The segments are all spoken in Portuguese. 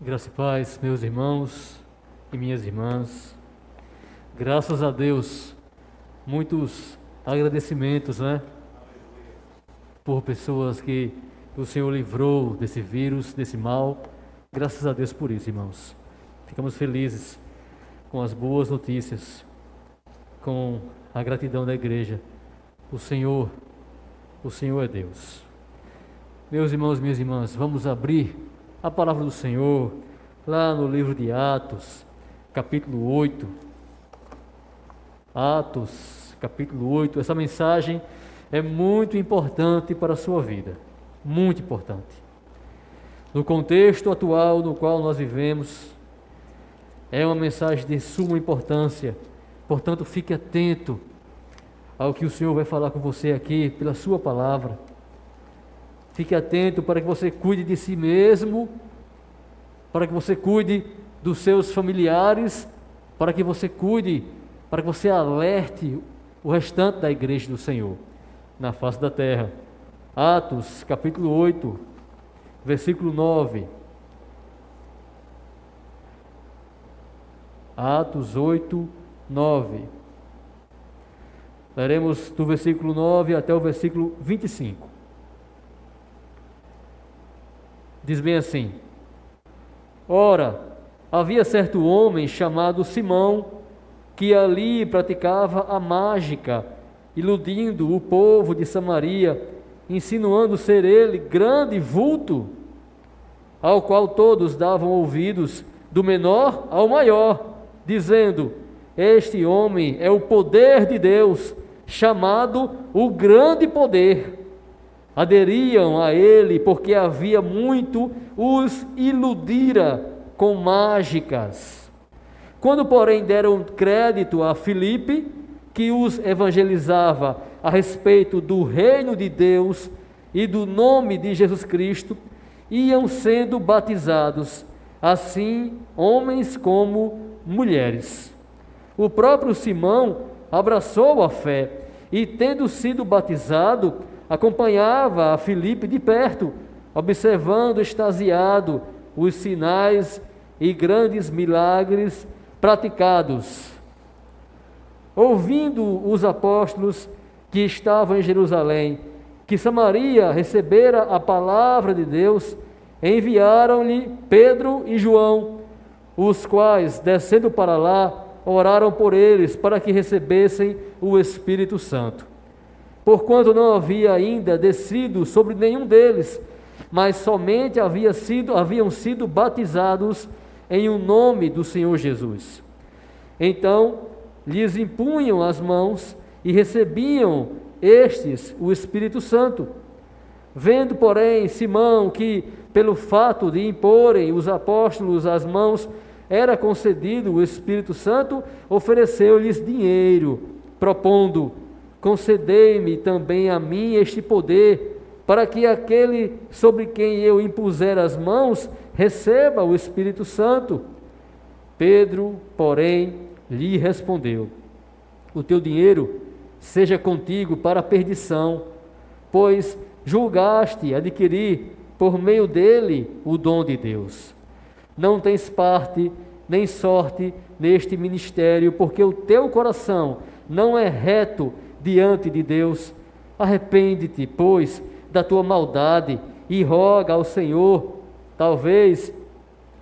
Graça e paz, meus irmãos e minhas irmãs. Graças a Deus, muitos agradecimentos, né? Por pessoas que o Senhor livrou desse vírus, desse mal. Graças a Deus por isso, irmãos. Ficamos felizes com as boas notícias, com a gratidão da igreja. O Senhor é Deus. Meus irmãos e minhas irmãs, vamos abrir a palavra do Senhor lá no livro de Atos, capítulo 8. Atos, capítulo 8. Essa mensagem é muito importante para a sua vida, muito importante. No contexto atual no qual nós vivemos, é uma mensagem de suma importância. Portanto, fique atento ao que o Senhor vai falar com você aqui pela sua palavra. Fique atento para que você cuide de si mesmo, para que você cuide dos seus familiares, para que você alerte o restante da igreja do Senhor na face da terra. Atos, capítulo 8, versículo 9. Atos 8, 9. Leremos do versículo 9 até o versículo 25. Diz bem assim: Ora, havia certo homem chamado Simão, que ali praticava a mágica, iludindo o povo de Samaria, insinuando ser ele grande vulto, ao qual todos davam ouvidos, do menor ao maior, dizendo: Este homem é o poder de Deus, chamado o grande poder. Aderiam a ele porque havia muito os iludira com mágicas. Quando, porém, deram crédito a Filipe, que os evangelizava a respeito do reino de Deus e do nome de Jesus Cristo, iam sendo batizados, assim homens como mulheres. O próprio Simão abraçou a fé e, tendo sido batizado, acompanhava a Filipe de perto, observando extasiado os sinais e grandes milagres praticados. Ouvindo os apóstolos que estavam em Jerusalém, que Samaria recebera a palavra de Deus, enviaram-lhe Pedro e João, os quais, descendo para lá, oraram por eles para que recebessem o Espírito Santo. Porquanto não havia ainda descido sobre nenhum deles, mas somente haviam sido batizados em o nome do Senhor Jesus. Então lhes impunham as mãos e recebiam estes o Espírito Santo. Vendo, porém, Simão que, pelo fato de imporem os apóstolos as mãos, era concedido o Espírito Santo, ofereceu-lhes dinheiro, propondo: Concedei-me também a mim este poder, para que aquele sobre quem eu impuser as mãos receba o Espírito Santo. Pedro, porém, lhe respondeu: O teu dinheiro seja contigo para a perdição, pois julgaste adquirir por meio dele o dom de Deus. Não tens parte nem sorte neste ministério, porque o teu coração não é reto diante de Deus. Arrepende-te, pois, da tua maldade e roga ao Senhor, talvez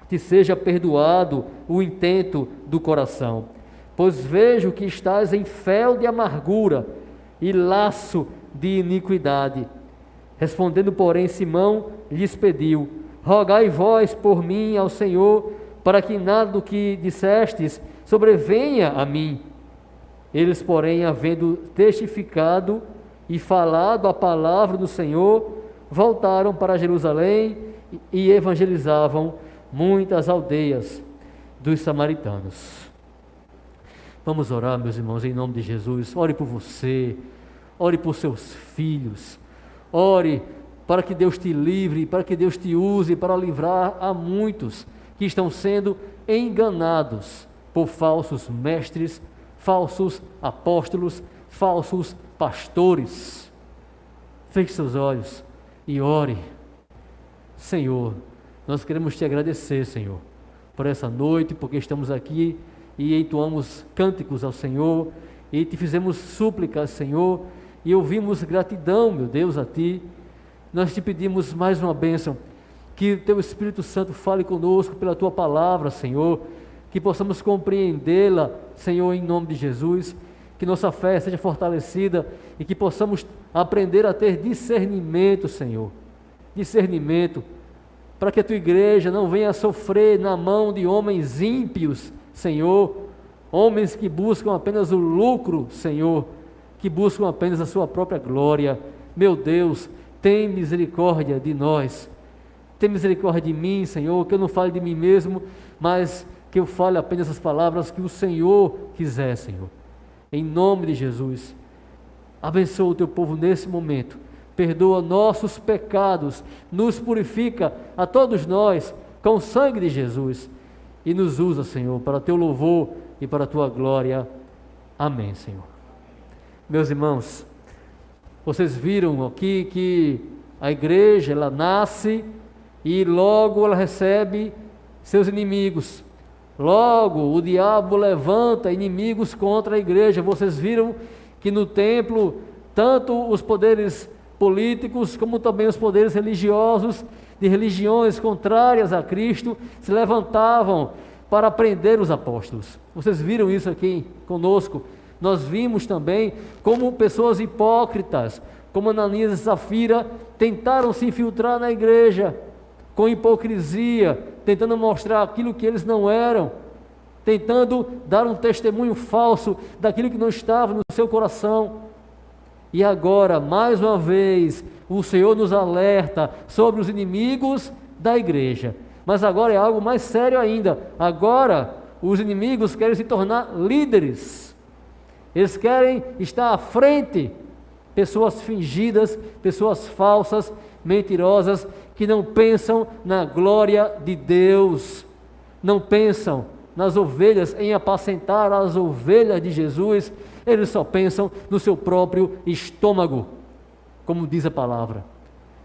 te seja perdoado o intento do coração. Pois vejo que estás em fel de amargura e laço de iniquidade. Respondendo, porém, Simão lhes pediu: Rogai vós por mim ao Senhor, para que nada do que dissestes sobrevenha a mim. Eles, porém, havendo testificado e falado a palavra do Senhor, voltaram para Jerusalém e evangelizavam muitas aldeias dos samaritanos. Vamos orar, meus irmãos, em nome de Jesus. Ore por você, ore por seus filhos, ore para que Deus te livre, para que Deus te use para livrar a muitos que estão sendo enganados por falsos mestres, falsos apóstolos, falsos pastores. Feche seus olhos e ore. Senhor, Nós queremos te agradecer, Senhor, por essa noite, porque estamos aqui e entoamos cânticos ao Senhor e te fizemos súplicas, Senhor, e ouvimos gratidão, meu Deus, a ti. Nós te pedimos mais uma bênção, que o teu Espírito Santo fale conosco pela tua palavra, Senhor, que possamos compreendê-la, Senhor, em nome de Jesus, que nossa fé seja fortalecida e que possamos aprender a ter discernimento, Senhor, discernimento, para que a tua igreja não venha a sofrer na mão de homens ímpios, Senhor, homens que buscam apenas o lucro, Senhor, que buscam apenas a sua própria glória. Meu Deus, tem misericórdia de nós, tem misericórdia de mim, Senhor, que eu não fale de mim mesmo, mas que eu fale apenas as palavras que o Senhor quiser, Senhor. Em nome de Jesus, abençoa o teu povo nesse momento, perdoa nossos pecados, nos purifica a todos nós com o sangue de Jesus e nos usa, Senhor, para teu louvor e para a tua glória. Amém, Senhor. Meus irmãos, vocês viram aqui que a igreja, ela nasce e logo ela recebe seus inimigos. Logo o diabo levanta inimigos contra a igreja. Vocês viram que no templo, tanto os poderes políticos como também os poderes religiosos, de religiões contrárias a Cristo, se levantavam para prender os apóstolos. Vocês viram isso aqui conosco. Nós vimos também como pessoas hipócritas, como Ananias e Safira, tentaram se infiltrar na igreja, com hipocrisia, tentando mostrar aquilo que eles não eram, tentando dar um testemunho falso daquilo que não estava no seu coração. E agora, mais uma vez, o Senhor nos alerta sobre os inimigos da igreja. Mas agora é algo mais sério ainda. Agora, os inimigos querem se tornar líderes. Eles querem estar à frente. Pessoas fingidas, pessoas falsas, mentirosas, que não pensam na glória de Deus, não pensam nas ovelhas, em apacentar as ovelhas de Jesus, eles só pensam no seu próprio estômago, como diz a palavra.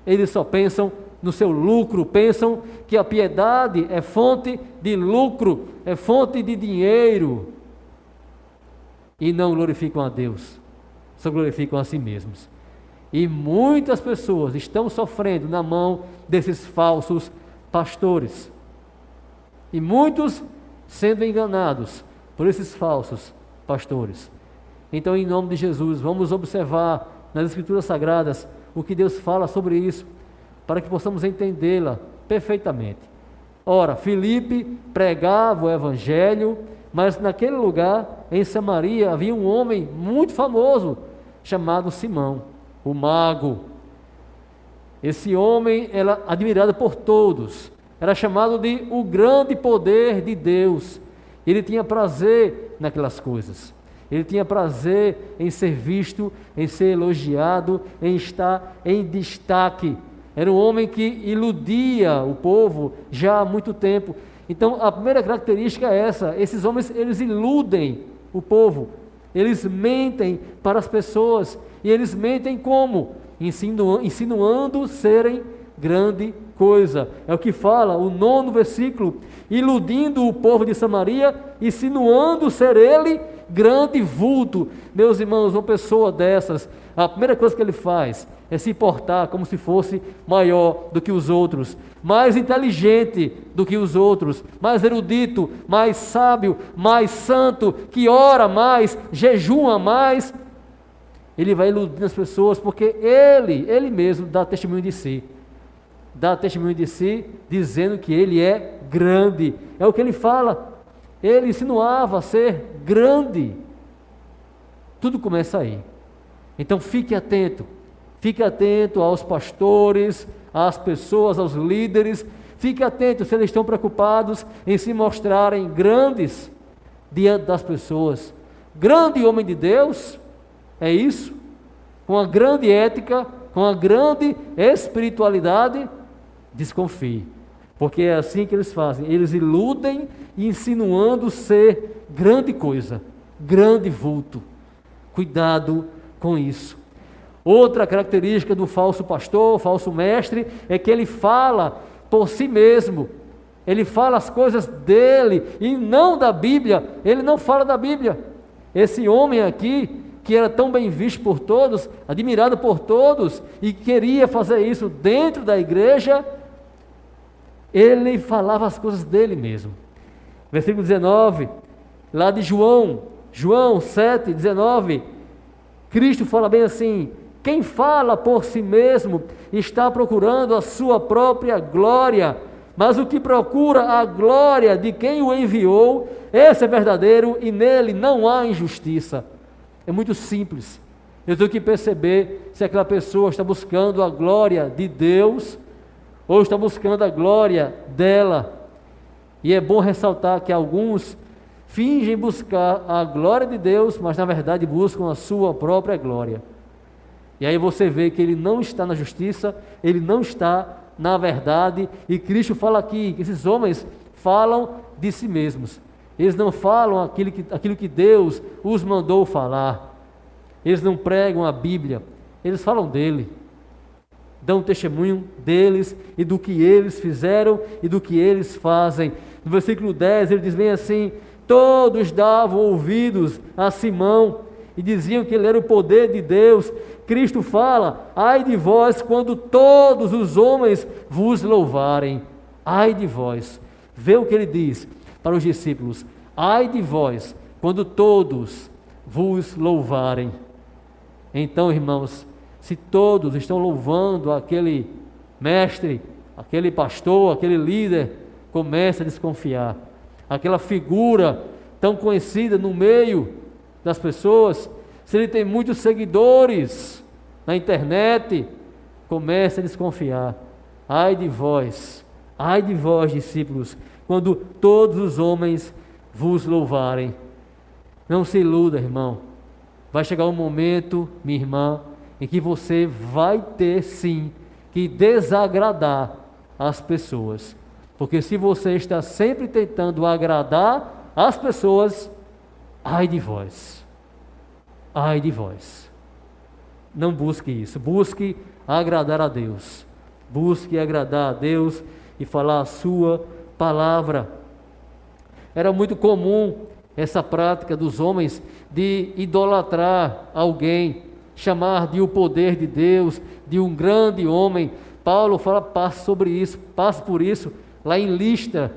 Eles só pensam no seu lucro, pensam que a piedade é fonte de lucro, é fonte de dinheiro, e não glorificam a Deus, só glorificam a si mesmos. E muitas pessoas estão sofrendo na mão desses falsos pastores. E muitos sendo enganados por esses falsos pastores. Então, em nome de Jesus, vamos observar nas Escrituras Sagradas o que Deus fala sobre isso, para que possamos entendê-la perfeitamente. Ora, Filipe pregava o Evangelho, mas naquele lugar, em Samaria, havia um homem muito famoso, chamado Simão, o mago. Esse homem era admirado por todos, era chamado de o grande poder de Deus. Ele tinha prazer naquelas coisas, ele tinha prazer em ser visto, em ser elogiado, em estar em destaque. Era um homem que iludia o povo já há muito tempo. Então a primeira característica é essa: esses homens, eles iludem o povo, eles mentem para as pessoas. E eles mentem como? Insinuando serem grande coisa. É o que fala o 9º versículo: iludindo o povo de Samaria, insinuando ser ele grande vulto. Meus irmãos, uma pessoa dessas, a primeira coisa que ele faz é se portar como se fosse maior do que os outros, mais inteligente do que os outros, mais erudito, mais sábio, mais santo, que ora mais, jejua mais. Ele vai iludindo as pessoas, porque ele mesmo dá testemunho de si. Dá testemunho de si, dizendo que ele é grande. É o que ele fala. Ele insinuava ser grande. Tudo começa aí. Então fique atento aos pastores, às pessoas, aos líderes. Fique atento se eles estão preocupados em se mostrarem grandes diante das pessoas. Grande homem de Deus, é isso? Com a grande ética, com a grande espiritualidade, desconfie. Porque é assim que eles fazem. Eles iludem, insinuando ser grande coisa, grande vulto. Cuidado com isso. Outra característica do falso pastor, falso mestre, é que ele fala por si mesmo. Ele fala as coisas dele e não da Bíblia. Ele não fala da Bíblia. Esse homem aqui, que era tão bem visto por todos, admirado por todos, e queria fazer isso dentro da igreja, ele falava as coisas dele mesmo. Versículo 19, lá de João 7, 19, Cristo fala bem assim: quem fala por si mesmo está procurando a sua própria glória, mas o que procura a glória de quem o enviou, esse é verdadeiro e nele não há injustiça. É muito simples. Eu tenho que perceber se aquela pessoa está buscando a glória de Deus ou está buscando a glória dela. E é bom ressaltar que alguns fingem buscar a glória de Deus, mas na verdade buscam a sua própria glória. E aí você vê que ele não está na justiça, ele não está na verdade, e Cristo fala aqui que esses homens falam de si mesmos. Eles não falam aquilo que Deus os mandou falar. Eles não pregam a Bíblia, eles falam dele. Dão testemunho deles e do que eles fizeram e do que eles fazem. No versículo 10 ele diz bem assim: todos davam ouvidos a Simão e diziam que ele era o poder de Deus. Cristo fala: ai de vós quando todos os homens vos louvarem. Ai de vós. Vê o que ele diz para os discípulos: ai de vós quando todos vos louvarem. Então, irmãos, se todos estão louvando aquele mestre, aquele pastor, aquele líder, começa a desconfiar. Aquela figura tão conhecida no meio das pessoas, se ele tem muitos seguidores na internet, começa a desconfiar. Ai de vós, discípulos, quando todos os homens vos louvarem. Não se iluda, irmão. Vai chegar um momento, minha irmã, em que você vai ter sim que desagradar as pessoas. Porque se você está sempre tentando agradar as pessoas, ai de vós. Ai de vós. Não busque isso. Busque agradar a Deus. Busque agradar a Deus e falar a sua palavra. Era muito comum essa prática dos homens de idolatrar alguém, chamar de o poder de Deus, de um grande homem. Paulo passa por isso lá em Listra,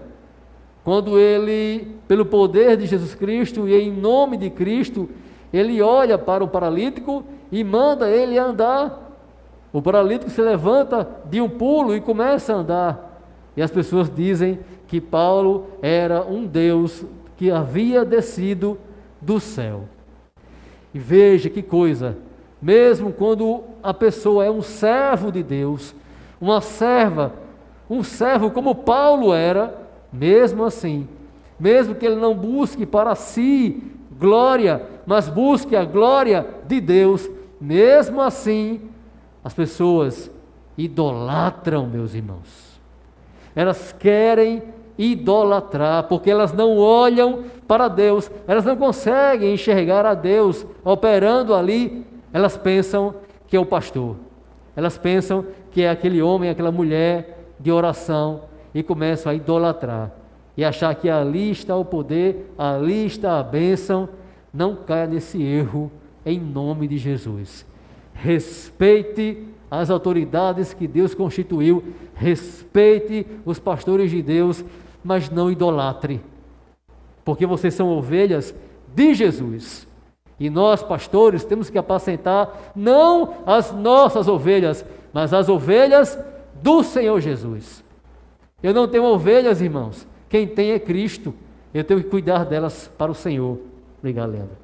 quando ele, pelo poder de Jesus Cristo e em nome de Cristo, ele olha para o paralítico e manda ele andar. O paralítico se levanta de um pulo e começa a andar. E as pessoas dizem que Paulo era um Deus que havia descido do céu. E veja que coisa, mesmo quando a pessoa é um servo de Deus, uma serva, um servo como Paulo era, mesmo assim, mesmo que ele não busque para si glória, mas busque a glória de Deus, mesmo assim, as pessoas idolatram, meus irmãos. Elas querem idolatrar, porque elas não olham para Deus, elas não conseguem enxergar a Deus operando ali. Elas pensam que é o pastor, elas pensam que é aquele homem, aquela mulher de oração, e começam a idolatrar e achar que ali está o poder, ali está a bênção. Não caia nesse erro, em nome de Jesus. Respeite as autoridades que Deus constituiu, respeite os pastores de Deus, mas não idolatre, porque vocês são ovelhas de Jesus, e nós pastores temos que apacentar não as nossas ovelhas, mas as ovelhas do Senhor Jesus. Eu não tenho ovelhas, irmãos, quem tem é Cristo, eu tenho que cuidar delas para o Senhor. Obrigado, Leandro.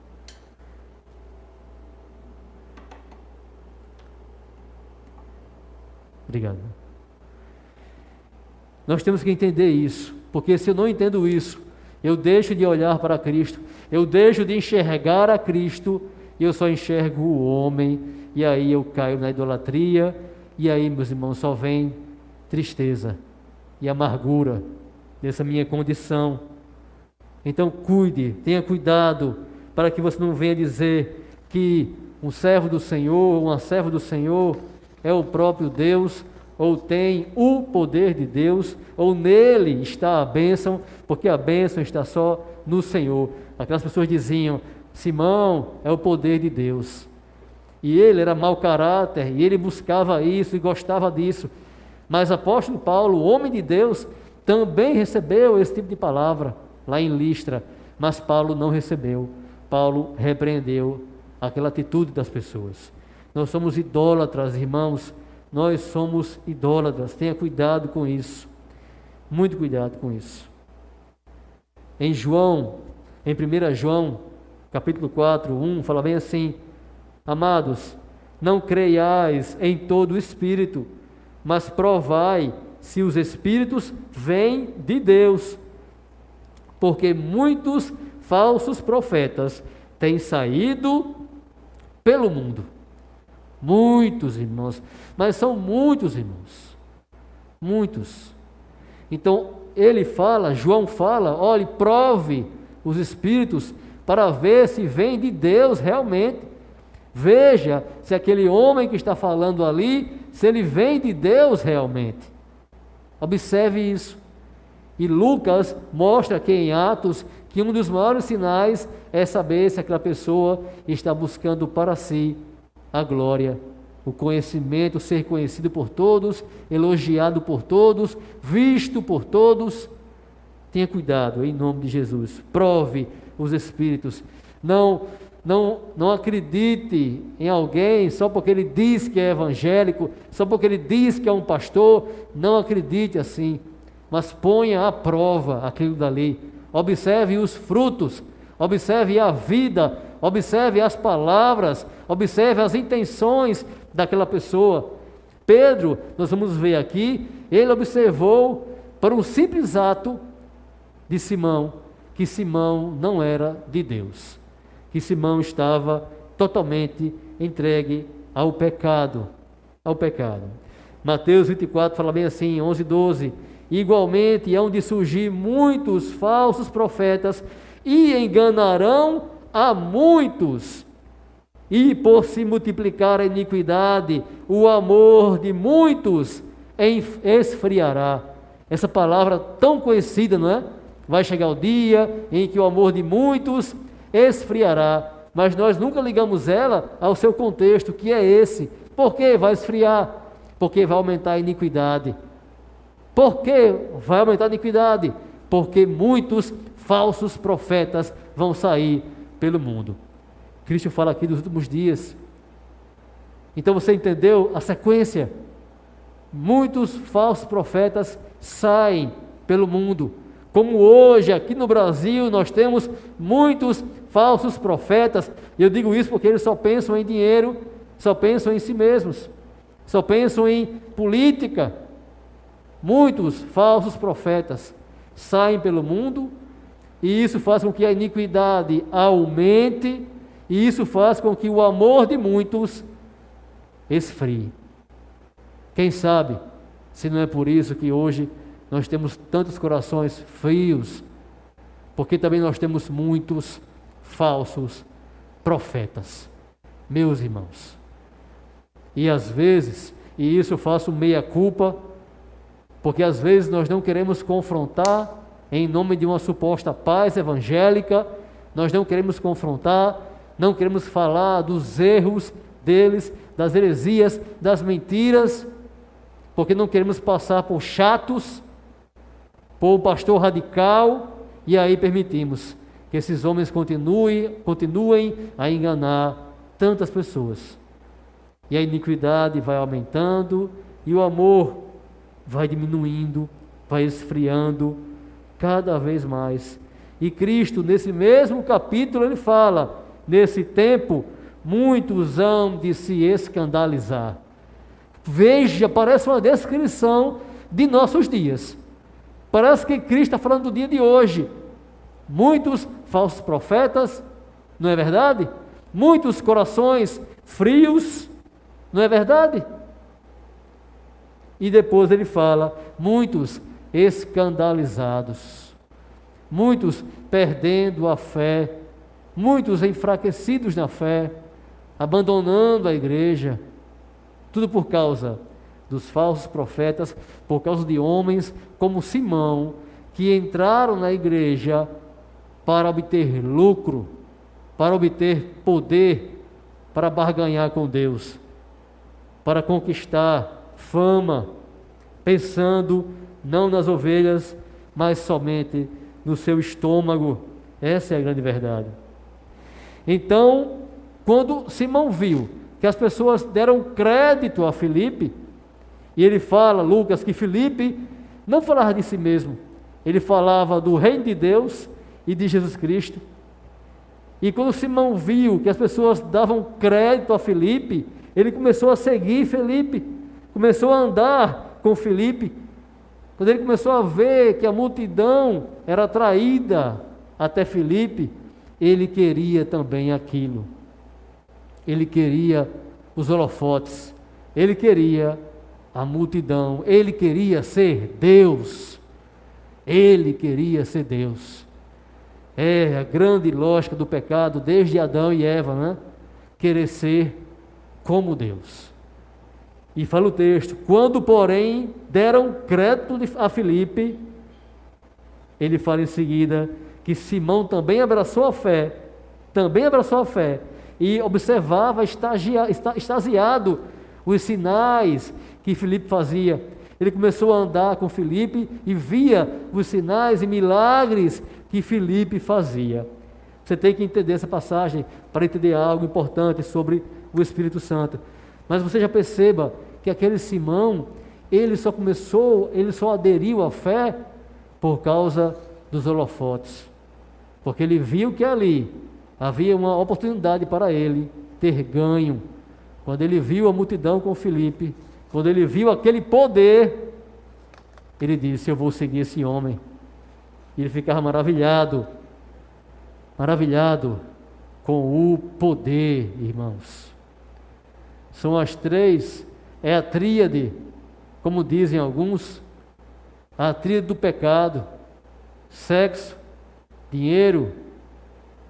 Obrigado. Nós temos que entender isso, porque se eu não entendo isso, eu deixo de olhar para Cristo, eu deixo de enxergar a Cristo, e eu só enxergo o homem, e aí eu caio na idolatria, e aí, meus irmãos, só vem tristeza e amargura dessa minha condição. Então cuide, tenha cuidado, para que você não venha dizer que um servo do Senhor, uma serva do Senhor, é o próprio Deus, ou tem o poder de Deus, ou nele está a bênção, porque a bênção está só no Senhor. Aquelas pessoas diziam: Simão é o poder de Deus. E ele era mau caráter, e ele buscava isso e gostava disso. Mas o apóstolo Paulo, o homem de Deus, também recebeu esse tipo de palavra lá em Listra, mas Paulo não recebeu. Paulo repreendeu aquela atitude das pessoas. Nós somos idólatras, irmãos, nós somos idólatras, tenha cuidado com isso, muito cuidado com isso. Em 1 João, capítulo 4, 1, fala bem assim: amados, não creiais em todo o espírito, mas provai se os espíritos vêm de Deus, porque muitos falsos profetas têm saído pelo mundo. Muitos, irmãos, mas são muitos, irmãos, muitos. Então ele fala, João fala: olhe, prove os espíritos para ver se vem de Deus realmente. Veja se aquele homem que está falando ali, se ele vem de Deus realmente. Observe isso. E Lucas mostra aqui em Atos que um dos maiores sinais é saber se aquela pessoa está buscando para si a glória, o conhecimento, ser conhecido por todos, elogiado por todos, visto por todos. Tenha cuidado, em nome de Jesus. Prove os espíritos. Não acredite em alguém só porque ele diz que é evangélico, só porque ele diz que é um pastor. Não acredite assim, mas ponha à prova aquilo dali. Observe os frutos, observe a vida, observe as palavras, observe as intenções daquela pessoa. Pedro, nós vamos ver aqui, ele observou para um simples ato de Simão, que Simão não era de Deus, que Simão estava totalmente entregue ao pecado, Mateus 24 fala bem assim, 11 e 12: igualmente hão de surgir muitos falsos profetas e enganarão a muitos, e por se multiplicar a iniquidade, o amor de muitos esfriará. Essa palavra tão conhecida, não é? Vai chegar o dia em que o amor de muitos esfriará, mas nós nunca ligamos ela ao seu contexto, que é esse. Por que vai esfriar? Porque vai aumentar a iniquidade. Por que vai aumentar a iniquidade? Porque muitos falsos profetas vão sair pelo mundo. Cristo fala aqui dos últimos dias. Então você entendeu a sequência? Muitos falsos profetas saem pelo mundo. Como hoje aqui no Brasil nós temos muitos falsos profetas. E eu digo isso porque eles só pensam em dinheiro, só pensam em si mesmos, só pensam em política. Muitos falsos profetas saem pelo mundo, e isso faz com que a iniquidade aumente, e isso faz com que o amor de muitos esfrie. Quem sabe se não é por isso que hoje nós temos tantos corações frios, porque também nós temos muitos falsos profetas, meus irmãos. E às vezes, e isso eu faço meia-culpa, porque às vezes nós não queremos confrontar em nome de uma suposta paz evangélica, nós não queremos confrontar, não queremos falar dos erros deles, das heresias, das mentiras, porque não queremos passar por chatos, por um pastor radical, e aí permitimos que esses homens continuem a enganar tantas pessoas. E a iniquidade vai aumentando, e o amor vai diminuindo, vai esfriando cada vez mais. E Cristo, nesse mesmo capítulo, ele fala: nesse tempo, muitos hão de se escandalizar. Veja, parece uma descrição de nossos dias. Parece que Cristo está falando do dia de hoje. Muitos falsos profetas, não é verdade? Muitos corações frios, não é verdade? E depois ele fala: muitos escandalizados, muitos perdendo a fé, muitos enfraquecidos na fé, abandonando a igreja, tudo por causa dos falsos profetas, por causa de homens como Simão, que entraram na igreja para obter lucro, para obter poder, para barganhar com Deus, para conquistar fama, pensando não nas ovelhas, mas somente no seu estômago. Essa é a grande verdade. Então, quando Simão viu que as pessoas deram crédito a Filipe, e ele fala, Lucas, que Filipe não falava de si mesmo, ele falava do reino de Deus e de Jesus Cristo. E quando Simão viu que as pessoas davam crédito a Filipe, ele começou a seguir Filipe, começou a andar com Filipe. Quando ele começou a ver que a multidão era atraída até Filipe, ele queria também aquilo. Ele queria os holofotes, ele queria a multidão, ele queria ser Deus. Ele queria ser Deus. É a grande lógica do pecado desde Adão e Eva, né? Querer ser como Deus. E fala o texto, quando porém deram crédito a Filipe, ele fala em seguida que Simão também abraçou a fé, e observava extasiado os sinais que Filipe fazia. Ele começou a andar com Filipe e via os sinais e milagres que Filipe fazia. Você tem que entender essa passagem para entender algo importante sobre o Espírito Santo. Mas você já perceba que aquele Simão, ele só aderiu à fé por causa dos holofotes. Porque ele viu que ali havia uma oportunidade para ele ter ganho. Quando ele viu a multidão com Filipe, quando ele viu aquele poder, ele disse, eu vou seguir esse homem. E ele ficava maravilhado com o poder, irmãos. São as três, é a tríade, como dizem alguns, a tríade do pecado: sexo, dinheiro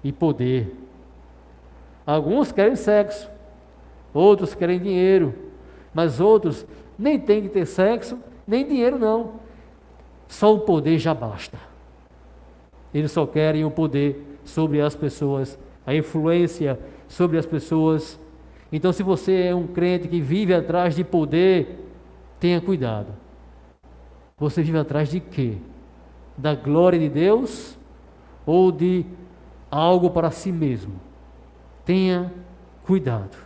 e poder. Alguns querem sexo, outros querem dinheiro, mas outros nem tem que ter sexo, nem dinheiro não. Só o poder já basta. Eles só querem o poder sobre as pessoas, a influência sobre as pessoas. Então, se você é um crente que vive atrás de poder, tenha cuidado. Você vive atrás de quê? Da glória de Deus ou de algo para si mesmo? Tenha cuidado.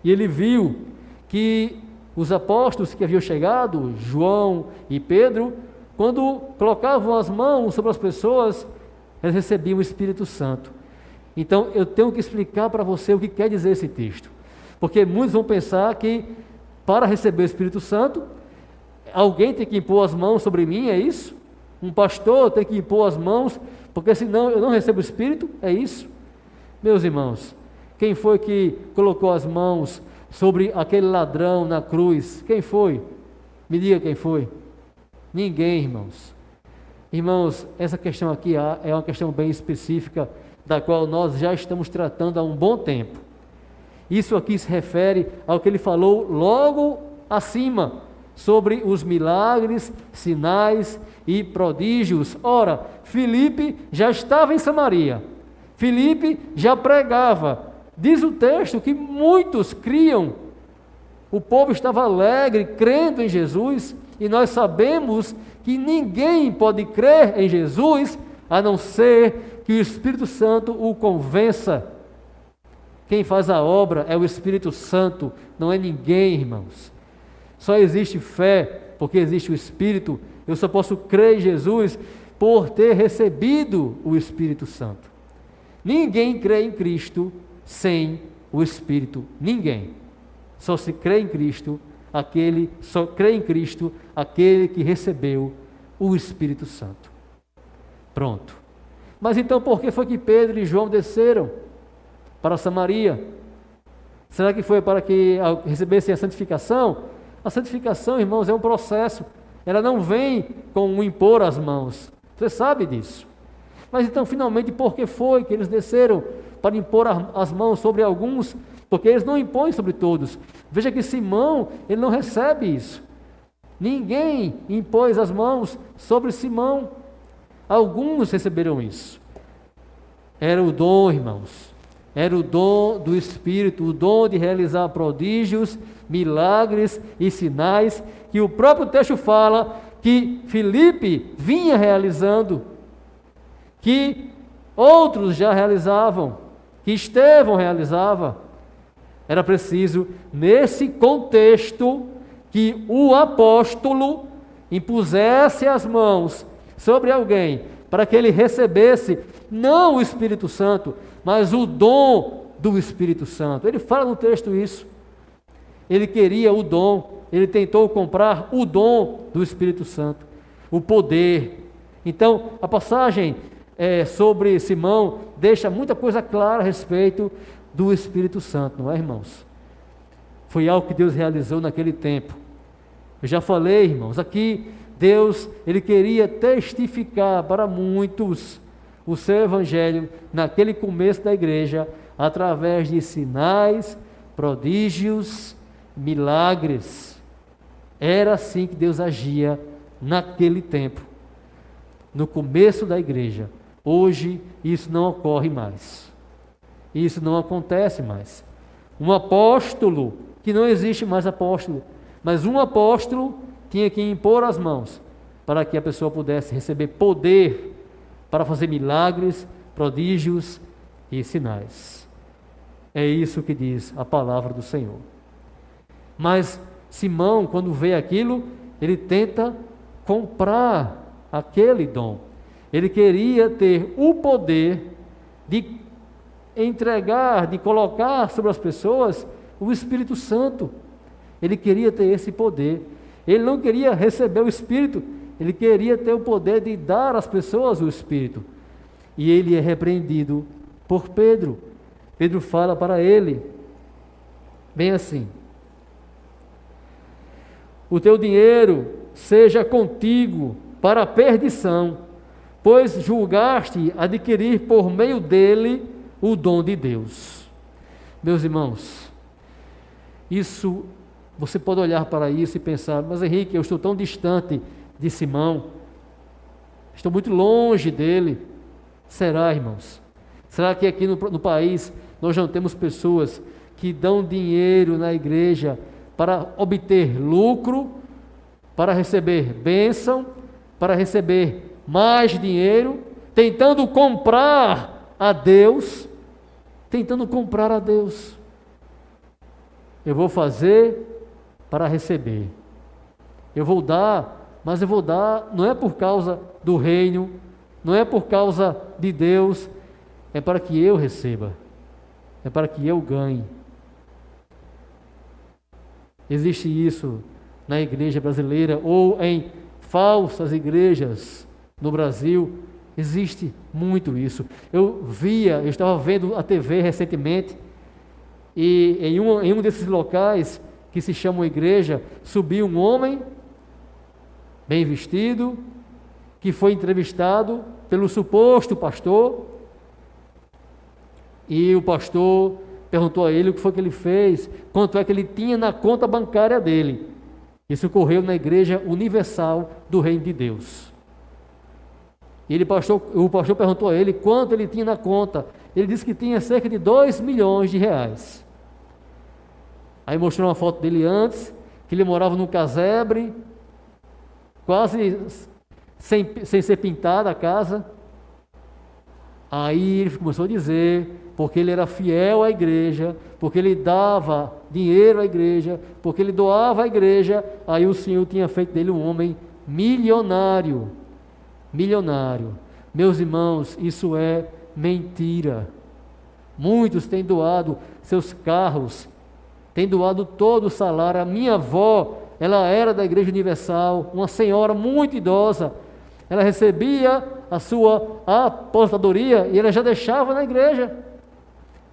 E ele viu que os apóstolos que haviam chegado, João e Pedro, quando colocavam as mãos sobre as pessoas, eles recebiam o Espírito Santo. Então, eu tenho que explicar para você o que quer dizer esse texto. Porque muitos vão pensar que para receber o Espírito Santo, alguém tem que impor as mãos sobre mim, é isso? Um pastor tem que impor as mãos, porque senão eu não recebo o Espírito, é isso? Meus irmãos, quem foi que colocou as mãos sobre aquele ladrão na cruz? Quem foi? Me diga quem foi. Ninguém, irmãos. Irmãos, essa questão aqui é uma questão bem específica, da qual nós já estamos tratando há um bom tempo. Isso aqui se refere ao que ele falou logo acima, sobre os milagres, sinais e prodígios. Ora, Filipe já estava em Samaria, Filipe já pregava. Diz o texto que muitos criam, o povo estava alegre, crendo em Jesus, e nós sabemos que ninguém pode crer em Jesus, a não ser que o Espírito Santo o convença. Quem faz a obra é o Espírito Santo, não é ninguém, irmãos. Só existe fé porque existe o Espírito. Eu só posso crer em Jesus por ter recebido o Espírito Santo. Ninguém crê em Cristo sem o Espírito. Ninguém. Só se crê em Cristo só crê em Cristo aquele que recebeu o Espírito Santo. Pronto. Mas então por que foi que Pedro e João desceram para Samaria? Será que foi para que recebessem a santificação? A santificação, irmãos, é um processo. Ela não vem com o impor as mãos. Você sabe disso. Mas então, finalmente, por que foi que eles desceram para impor as mãos sobre alguns? porque eles não impõem sobre todos. Veja que Simão, ele não recebe isso. Ninguém impôs as mãos sobre Simão. Alguns receberam isso. Era o dom, irmãos. Era o dom do Espírito, o dom de realizar prodígios, milagres e sinais, que o próprio texto fala que Filipe vinha realizando, que outros já realizavam, que Estevão realizava. Era preciso, nesse contexto, que o apóstolo impusesse as mãos sobre alguém, para que ele recebesse não o Espírito Santo, mas o dom do Espírito Santo. Ele fala no texto isso. Ele queria o dom, ele tentou comprar o dom do Espírito Santo, o poder. Então, a passagem sobre Simão deixa muita coisa clara a respeito do Espírito Santo, não é, irmãos? Foi algo que Deus realizou naquele tempo. Eu já falei, irmãos, aqui Deus, ele queria testificar para muitos o seu evangelho naquele começo da igreja, através de sinais, prodígios, milagres. Era assim que Deus agia naquele tempo, no começo da igreja. Hoje isso não ocorre mais. Isso não acontece mais. Um apóstolo, que não existe mais apóstolo, mas um apóstolo tinha que impor as mãos para que a pessoa pudesse receber poder para fazer milagres, prodígios e sinais. É isso que diz a palavra do Senhor. Mas Simão, quando vê aquilo, ele tenta comprar aquele dom. Ele queria ter o poder de entregar, de colocar sobre as pessoas o Espírito Santo. Ele queria ter esse poder. Ele não queria receber o Espírito, ele queria ter o poder de dar às pessoas o Espírito. E ele é repreendido por Pedro. Pedro fala para ele, bem assim: o teu dinheiro seja contigo para a perdição, pois julgaste adquirir por meio dele o dom de Deus. Meus irmãos, isso, você pode olhar para isso e pensar: mas Henrique, eu estou tão distante de Simão, estou muito longe dele. Será, irmãos? Será que aqui no país nós não temos pessoas que dão dinheiro na igreja para obter lucro, para receber bênção, para receber mais dinheiro, tentando comprar a Deus, tentando comprar a Deus? Eu vou fazer para receber. Eu vou dar, mas eu vou dar não é por causa do reino, não é por causa de Deus, é para que eu receba, é para que eu ganhe. Existe isso na igreja brasileira ou em falsas igrejas no Brasil. Existe muito isso. Eu estava vendo a TV recentemente, e em um desses locais que se chamam igreja, subiu um homem bem vestido, que foi entrevistado pelo suposto pastor, e o pastor perguntou a ele o que foi que ele fez, quanto é que ele tinha na conta bancária dele. Isso ocorreu na Igreja Universal do Reino de Deus. E o pastor perguntou a ele quanto ele tinha na conta. Ele disse que tinha cerca de 2 milhões de reais. Aí mostrou uma foto dele antes, que ele morava num casebre, quase sem ser pintada a casa. Aí ele começou a dizer, porque ele era fiel à igreja, porque ele dava dinheiro à igreja, porque ele doava à igreja, aí o Senhor tinha feito dele um homem milionário. Milionário. Meus irmãos, isso é mentira. Muitos têm doado seus carros, têm doado todo o salário. A minha avó, ela era da Igreja Universal, uma senhora muito idosa. Ela recebia a sua aposentadoria e ela já deixava na igreja.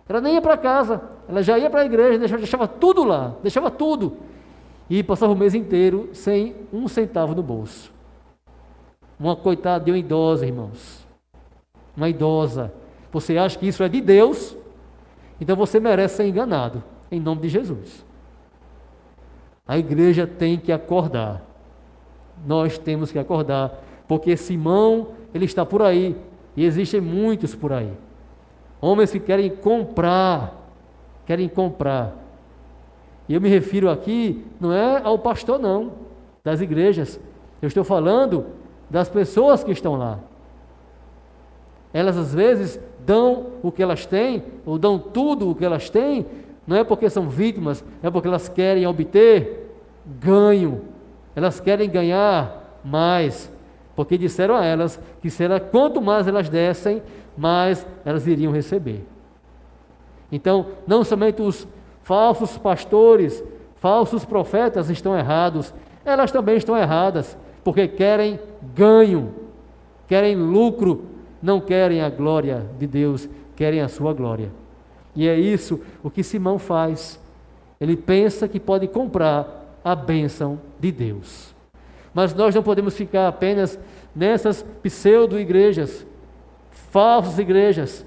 Ela nem ia para casa, ela já ia para a igreja, deixava tudo lá, deixava tudo. E passava o mês inteiro sem um centavo no bolso. Uma coitada de uma idosa, irmãos. Uma idosa. Você acha que isso é de Deus? Então você merece ser enganado. em nome de Jesus. A igreja tem que acordar. Nós temos que acordar, porque Simão, ele está por aí, e existem muitos por aí. Homens que querem comprar. E eu me refiro aqui, não é ao pastor não, das igrejas. Eu estou falando das pessoas que estão lá. Elas às vezes dão o que elas têm, ou dão tudo o que elas têm, não é porque são vítimas, é porque elas querem obter ganho. Elas querem ganhar mais, porque disseram a elas que quanto mais elas dessem, mais elas iriam receber. Então, não somente os falsos pastores, falsos profetas estão errados, elas também estão erradas, porque querem ganho, querem lucro, não querem a glória de Deus, querem a sua glória. E é isso o que Simão faz. Ele pensa que pode comprar a bênção de Deus. Mas nós não podemos ficar apenas nessas pseudo-igrejas, falsas igrejas.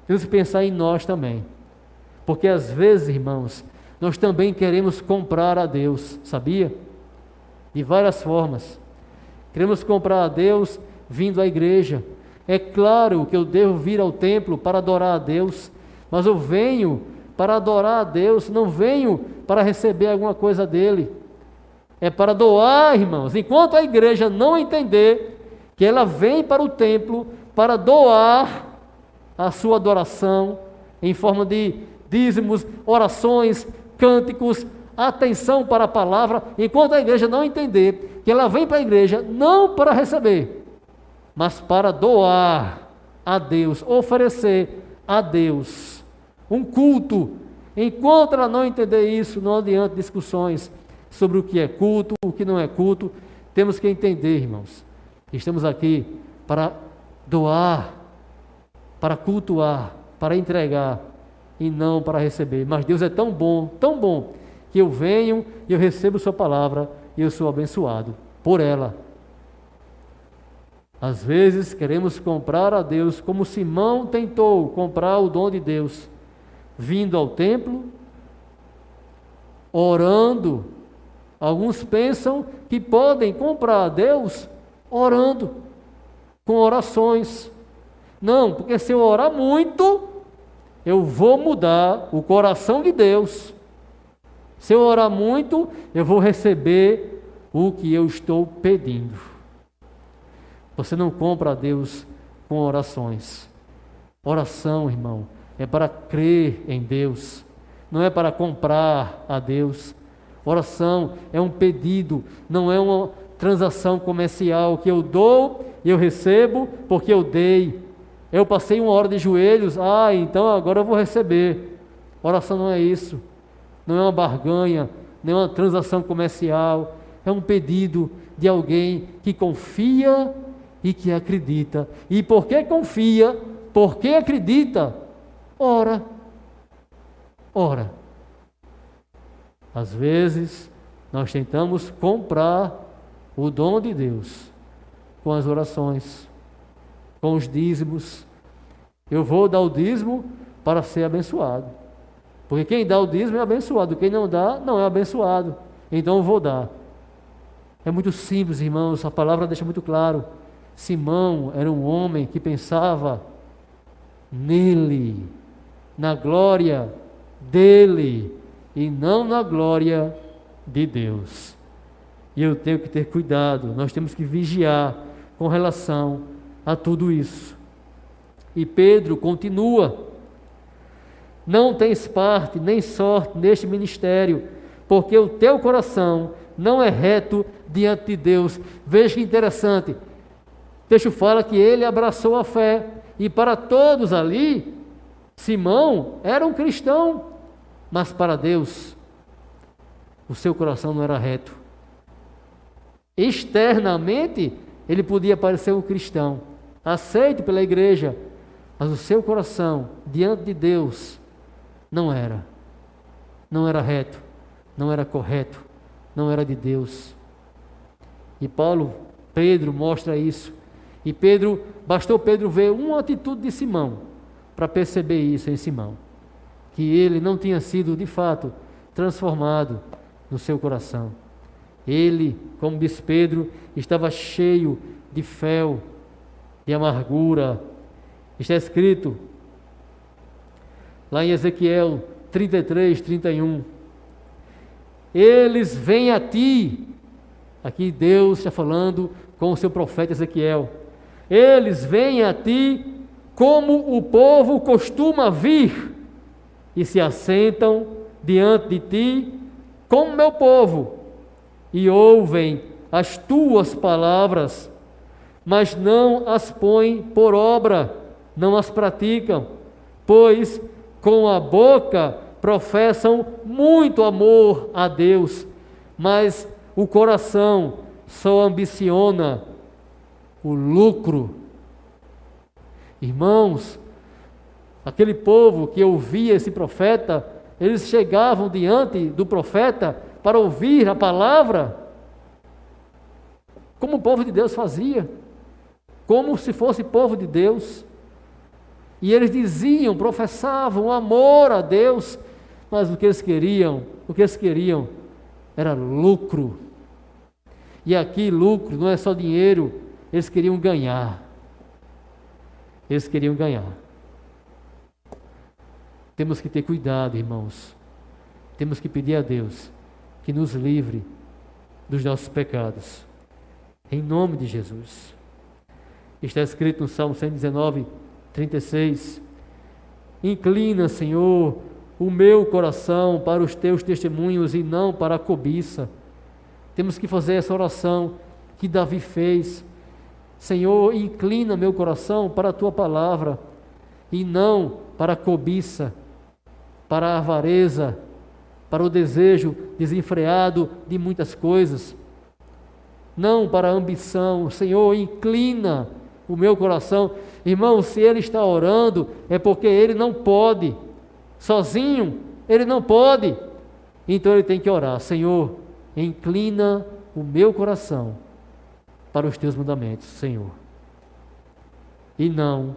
Temos que pensar em nós também. Porque às vezes, irmãos, nós também queremos comprar a Deus, sabia? De várias formas. Queremos comprar a Deus vindo à igreja. É claro que eu devo vir ao templo para adorar a Deus, mas eu venho para adorar a Deus, não venho para receber alguma coisa dele. É para doar, irmãos. Enquanto a igreja não entender que ela vem para o templo para doar a sua adoração em forma de dízimos, orações, cânticos, atenção para a palavra, enquanto a igreja não entender que ela vem para a igreja não para receber, mas para doar a Deus, oferecer a Deus um culto. Enquanto ela não entender isso, não adianta discussões sobre o que é culto, o que não é culto. Temos que entender, irmãos, estamos aqui para doar, para cultuar, para entregar e não para receber. Mas Deus é tão bom, que eu venho e eu recebo sua palavra e eu sou abençoado por ela. Às vezes queremos comprar a Deus como Simão tentou comprar o dom de Deus, vindo ao templo, orando. Alguns pensam que podem comprar a Deus orando, com orações. Não, porque se eu orar muito, eu vou mudar o coração de Deus. Se eu orar muito, eu vou receber o que eu estou pedindo. Você não compra a Deus com orações. Oração, irmão, é para crer em Deus, não é para comprar a Deus. Oração é um pedido, não é uma transação comercial que eu dou e eu recebo porque eu dei. Eu passei uma hora de joelhos, então agora eu vou receber. Oração não é isso, não é uma barganha, não é uma transação comercial, é um pedido de alguém que confia e que acredita. E porque confia, porque acredita, ora. Às vezes, nós tentamos comprar o dom de Deus com as orações, com os dízimos. Eu vou dar o dízimo para ser abençoado. Porque quem dá o dízimo é abençoado, quem não dá, não é abençoado. Então eu vou dar. É muito simples, irmãos, a palavra deixa muito claro. Simão era um homem que pensava nele, na glória dele, e não na glória de Deus. E eu tenho que ter cuidado, nós temos que vigiar com relação a tudo isso. E Pedro continua: não tens parte nem sorte neste ministério, porque o teu coração não é reto diante de Deus. Veja que interessante, o texto fala que ele abraçou a fé, e para todos ali, Simão era um cristão, mas para Deus, o seu coração não era reto. Externamente, ele podia parecer um cristão, aceito pela igreja, mas o seu coração, diante de Deus, não era reto, não era correto, não era de Deus. E Pedro mostra isso. E bastou Pedro ver uma atitude de Simão, para perceber isso em Simão. que ele não tinha sido, de fato, transformado no seu coração. Ele, como diz Pedro, estava cheio de fel, de amargura. Está escrito lá em Ezequiel 33, 31. Eles vêm a ti. Aqui Deus está falando com o seu profeta Ezequiel. Eles vêm a ti como o povo costuma vir e se assentam diante de ti como meu povo e ouvem as tuas palavras, mas não as põem por obra, não as praticam, pois com a boca professam muito amor a Deus, mas o coração só ambiciona o lucro. Irmãos, aquele povo que ouvia esse profeta, eles chegavam diante do profeta para ouvir a palavra, como o povo de Deus fazia, como se fosse povo de Deus. E eles diziam, professavam amor a Deus, mas o que eles queriam era lucro. E aqui lucro não é só dinheiro, eles queriam ganhar. Eles queriam ganhar. Temos que ter cuidado, irmãos. Temos que pedir a Deus que nos livre dos nossos pecados. Em nome de Jesus. Está escrito no Salmo 119, 36. Inclina, Senhor, o meu coração para os teus testemunhos e não para a cobiça. Temos que fazer essa oração que Davi fez. Senhor, inclina meu coração para a tua palavra e não para a cobiça, para a avareza, para o desejo desenfreado de muitas coisas, não para a ambição. Senhor, inclina o meu coração. Irmão, se ele está orando, é porque ele não pode, sozinho, ele não pode, então ele tem que orar. Senhor, inclina o meu coração para os teus mandamentos, Senhor, e não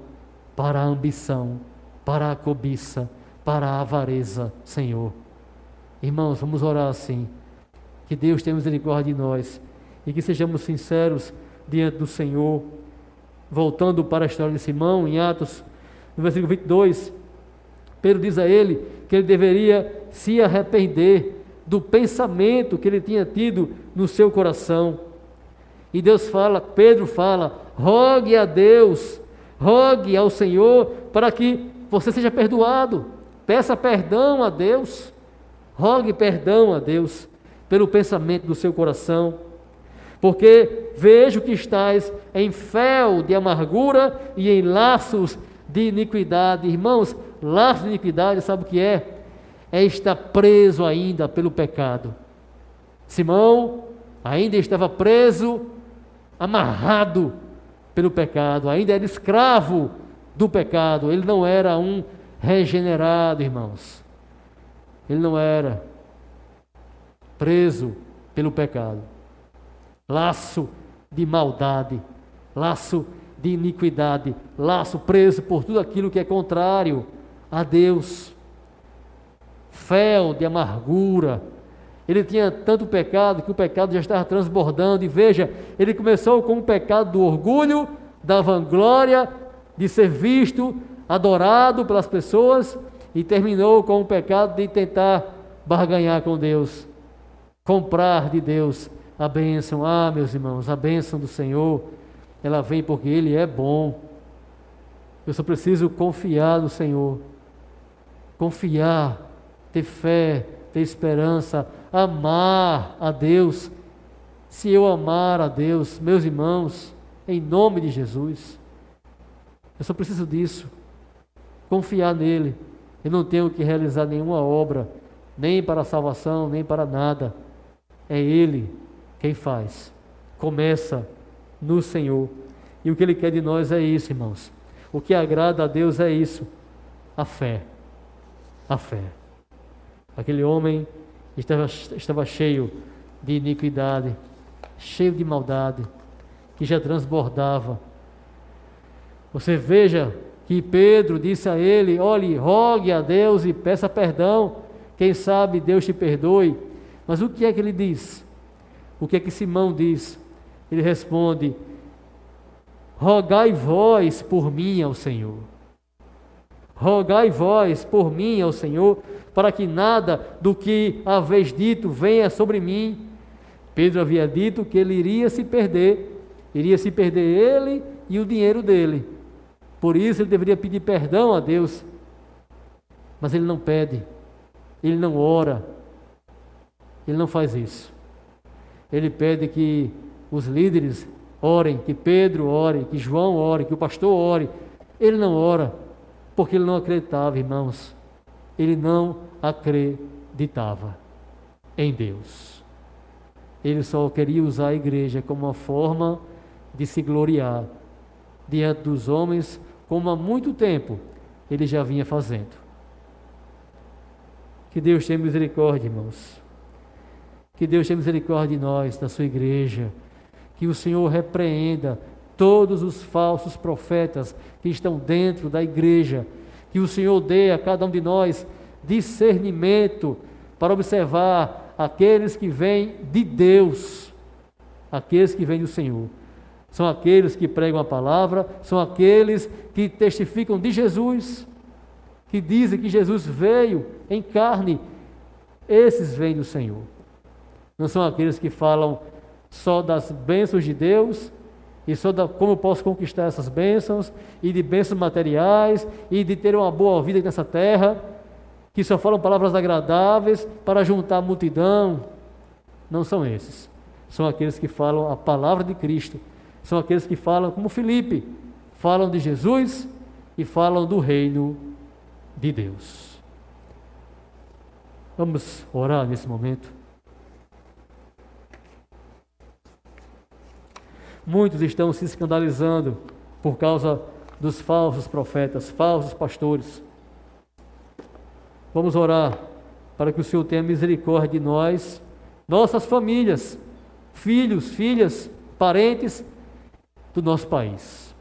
para a ambição, para a cobiça, para a avareza, Senhor. Irmãos, vamos orar assim, que Deus tenha misericórdia de nós e que sejamos sinceros diante do Senhor. Voltando para a história de Simão, em Atos, no versículo 22, Pedro diz a ele que ele deveria se arrepender do pensamento que ele tinha tido no seu coração. E Deus fala, Pedro fala, rogue a Deus, rogue ao Senhor para que você seja perdoado. Peça perdão a Deus, rogue perdão a Deus pelo pensamento do seu coração, porque vejo que estás em fel de amargura e em laços de iniquidade. Irmãos, laços de iniquidade, sabe o que é? É estar preso ainda pelo pecado. Simão ainda estava preso, amarrado pelo pecado, ainda era escravo do pecado. Ele não era um regenerado, irmãos. Ele não era preso pelo pecado. Laço de maldade, laço de iniquidade, laço preso por tudo aquilo que é contrário a Deus. Fel de amargura. Ele tinha tanto pecado que o pecado já estava transbordando. E veja, ele começou com o pecado do orgulho, da vanglória, de ser visto, adorado pelas pessoas, e terminou com o pecado de tentar barganhar com Deus, comprar de Deus a bênção. Ah, meus irmãos, a bênção do Senhor, ela vem porque Ele é bom. Eu só preciso confiar no Senhor, confiar, ter fé, ter esperança, amar a Deus. Se eu amar a Deus, meus irmãos, em nome de Jesus, eu só preciso disso, confiar nele. Eu não tenho que realizar nenhuma obra, nem para a salvação, nem para nada. É Ele quem faz. Começa no Senhor. E o que Ele quer de nós é isso, irmãos. O que agrada a Deus é isso, a fé. A fé. Aquele homem estava cheio de iniquidade, cheio de maldade, que já transbordava. Você veja que que Pedro disse a ele: olhe, rogue a Deus e peça perdão, quem sabe Deus te perdoe. Mas o que é que ele diz? O que é que Simão diz? Ele responde: rogai vós por mim ao Senhor. Rogai vós por mim ao Senhor, para que nada do que haveis dito venha sobre mim. Pedro havia dito que ele iria se perder ele e o dinheiro dele. Por isso ele deveria pedir perdão a Deus. Mas ele não pede, ele não ora, ele não faz isso. Ele pede que os líderes orem, que Pedro ore, que João ore, que o pastor ore. Ele não ora, porque ele não acreditava, irmãos. Ele não acreditava em Deus. Ele só queria usar a igreja como uma forma de se gloriar diante dos homens, como há muito tempo ele já vinha fazendo. Que Deus tenha misericórdia, irmãos. Que Deus tenha misericórdia de nós, da sua igreja. Que o Senhor repreenda todos os falsos profetas que estão dentro da igreja. Que o Senhor dê a cada um de nós discernimento para observar aqueles que vêm de Deus, aqueles que vêm do Senhor. São aqueles que pregam a palavra, são aqueles que testificam de Jesus, que dizem que Jesus veio em carne. Esses vêm do Senhor. Não são aqueles que falam só das bênçãos de Deus e só da como eu posso conquistar essas bênçãos e de bênçãos materiais e de ter uma boa vida nessa terra, que só falam palavras agradáveis para juntar a multidão. Não são esses. São aqueles que falam a palavra de Cristo. São aqueles que falam, como Filipe, falam de Jesus e falam do reino de Deus. Vamos orar nesse momento. Muitos estão se escandalizando por causa dos falsos profetas, falsos pastores. Vamos orar para que o Senhor tenha misericórdia de nós, nossas famílias, filhos, filhas, parentes do nosso país.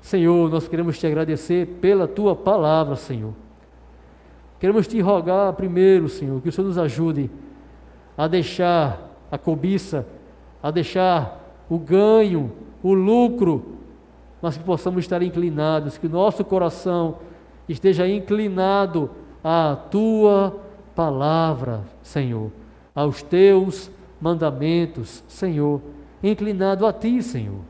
Senhor, nós queremos te agradecer pela tua palavra, Senhor. Queremos te rogar primeiro, Senhor, que o Senhor nos ajude a deixar a cobiça, a deixar o ganho, o lucro, mas que possamos estar inclinados, que o nosso coração esteja inclinado à tua palavra, Senhor, aos teus mandamentos, Senhor, inclinado a ti, Senhor.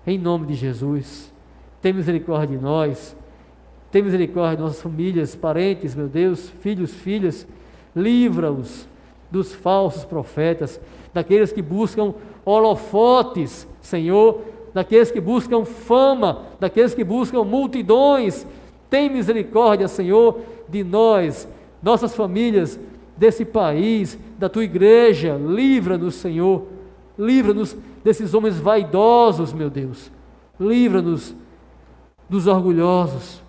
Em nome de Jesus, tem misericórdia de nós, tem misericórdia de nossas famílias, parentes, meu Deus, filhos, filhas, livra-os dos falsos profetas, daqueles que buscam holofotes, Senhor, daqueles que buscam fama, daqueles que buscam multidões. Tem misericórdia, Senhor, de nós, nossas famílias, desse país, da tua igreja. Livra-nos, Senhor, livra-nos desses homens vaidosos, meu Deus. Livra-nos dos orgulhosos,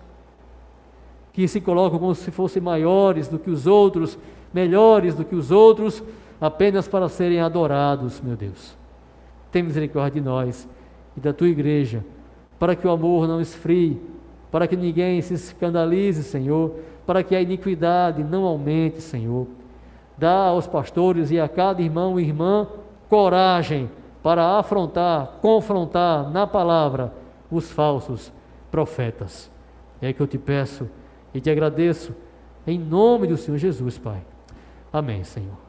que se colocam como se fossem maiores do que os outros, melhores do que os outros, apenas para serem adorados, meu Deus. Tem misericórdia de nós e da tua igreja, para que o amor não esfrie, para que ninguém se escandalize, Senhor, para que a iniquidade não aumente, Senhor. Dá aos pastores e a cada irmão e irmã coragem para afrontar, confrontar na palavra os falsos profetas. É que eu te peço e te agradeço em nome do Senhor Jesus, Pai. Amém, Senhor.